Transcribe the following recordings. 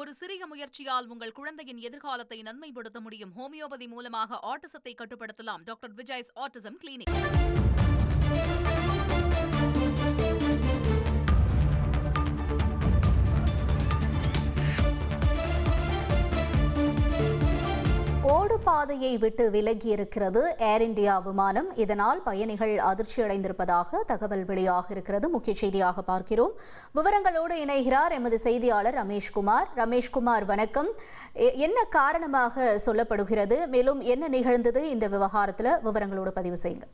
ஒரு சிறிய முயற்சியால் உங்கள் குழந்தையின் எதிர்காலத்தை நன்மைப்படுத்த முடியும். ஹோமியோபதி மூலமாக ஆட்டிசத்தை கட்டுப்படுத்தலாம். Doctor Vijay's autism clinic. ஓடு பாதையை விட்டு விலகியிருக்கிறது ஏர் இந்தியா விமானம். இதனால் பயணிகள் அதிர்ச்சியடைந்திருப்பதாக தகவல் வெளியாக இருக்கிறது. முக்கிய செய்தியாக பார்க்கிறோம். விவரங்களோடு இணைகிறார் எமது செய்தியாளர் ரமேஷ்குமார். ரமேஷ்குமார், வணக்கம். என்ன காரணமாக சொல்லப்படுகிறது, மேலும் என்ன நிகழ்ந்தது இந்த விவகாரத்தில் விவரங்களோடு பதிவு செய்யுங்க.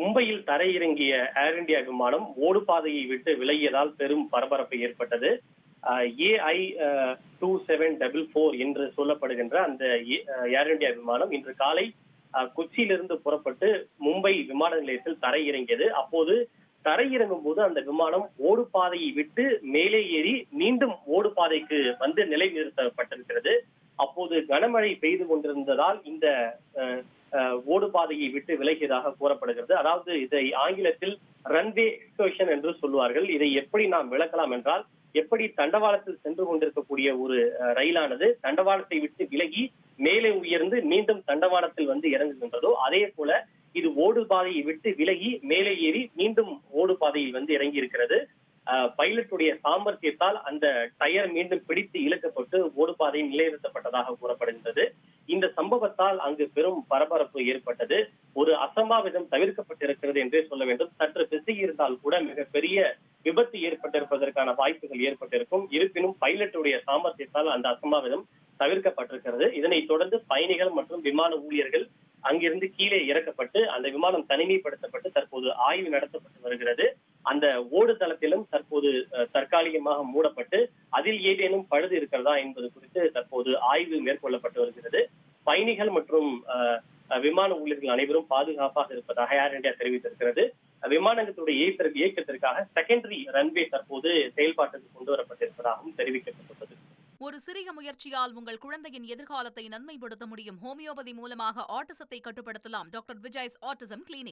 மும்பையில் தரையிறங்கிய ஏர் இந்தியா விமானம் ஓடுபாதையை விட்டு விலகியதால் பெரும் பரபரப்பு ஏற்பட்டது. AI 2744 என்று சொல்லப்படுகின்ற அந்த ஏர் இந்தியா விமானம் இன்று காலை கொச்சியிலிருந்து புறப்பட்டு மும்பை விமான நிலையத்தில் தரையிறங்கியது. அப்போது தரையிறங்கும் போது அந்த விமானம் ஓடுபாதையை விட்டு மேலே ஏறி மீண்டும் ஓடுபாதைக்கு வந்து நிலைநிறுத்தப்பட்டிருக்கிறது. அப்போது கனமழை பெய்து கொண்டிருந்ததால் இந்த ஓடுபாதையை விட்டு விலகியதாக கூறப்படுகிறது. அதாவது இதை ஆங்கிலத்தில் ரன்வே எக்ஸ்டோஷன் என்று சொல்லுவார்கள். இதை எப்படி நாம் விளக்கலாம் என்றால், எப்படி தண்டவாளத்தில் சென்று கொண்டிருக்கக்கூடிய ஒரு ரயிலானது தண்டவாளத்தை விட்டு விலகி மேலே உயர்ந்து மீண்டும் தண்டவாளத்தில் வந்து இறங்குகின்றதோ, அதே போல இது ஓடுபாதையை விட்டு விலகி மேலே ஏறி மீண்டும் ஓடுபாதையில் வந்து இறங்கி இருக்கிறது. பைலட்டுடைய சாமர்த்தியத்தால் அந்த டயர் மீண்டும் பிடித்து இழுக்கப்பட்டு ஓடுபாதையில் நிலைநிறுத்தப்பட்டதாக கூறப்படுகின்றது. இந்த சம்பவத்தால் அங்கு பெரும் பரபரப்பு ஏற்பட்டது. ஒரு அசம்பாவிதம் தவிர்க்கப்பட்டிருக்கிறது என்றே சொல்ல வேண்டும். சற்று பிசகி இருந்தால் கூட மிகப்பெரிய விபத்து ஏற்பட்டிருப்பதற்கான வாய்ப்புகள் ஏற்பட்டிருக்கும். இருப்பினும் பைலட்டுடைய சாமர்த்தியத்தால் அந்த அசம்பாவிதம் தவிர்க்கப்பட்டிருக்கிறது. இதனைத் தொடர்ந்து பயணிகள் மற்றும் விமான ஊழியர்கள் அங்கிருந்து கீழே இறக்கப்பட்டு அந்த விமானம் தனிமைப்படுத்தப்பட்டு தற்போது ஆய்வு நடத்தப்பட்டு வருகிறது. அந்த ஓடுதளத்திலும் தற்போது தற்காலிகமாக மூடப்பட்டு அதில் ஏதேனும் பழுது இருக்கிறதா என்பது குறித்து தற்போது ஆய்வு மேற்கொள்ளப்பட்டு வருகிறது. பயணிகள் மற்றும் விமான ஊழியர்கள் அனைவரும் பாதுகாப்பாக இருப்பதாக ஏர் இந்தியா தெரிவித்திருக்கிறது. விமானங்களுடைய இயக்கத்திற்காக செகண்டரி ரன்வே தற்போது செயல்பாட்டுக்கு கொண்டு வரப்பட்டிருப்பதாகவும் தெரிவிக்கப்பட்டுள்ளது. ஒரு சிறிய முயற்சியால் உங்கள் குழந்தையின் எதிர்காலத்தை நன்மைப்படுத்த முடியும். ஹோமியோபதி மூலமாக ஆட்டிசத்தை கட்டுப்படுத்தலாம். Doctor Vijay's autism clinic.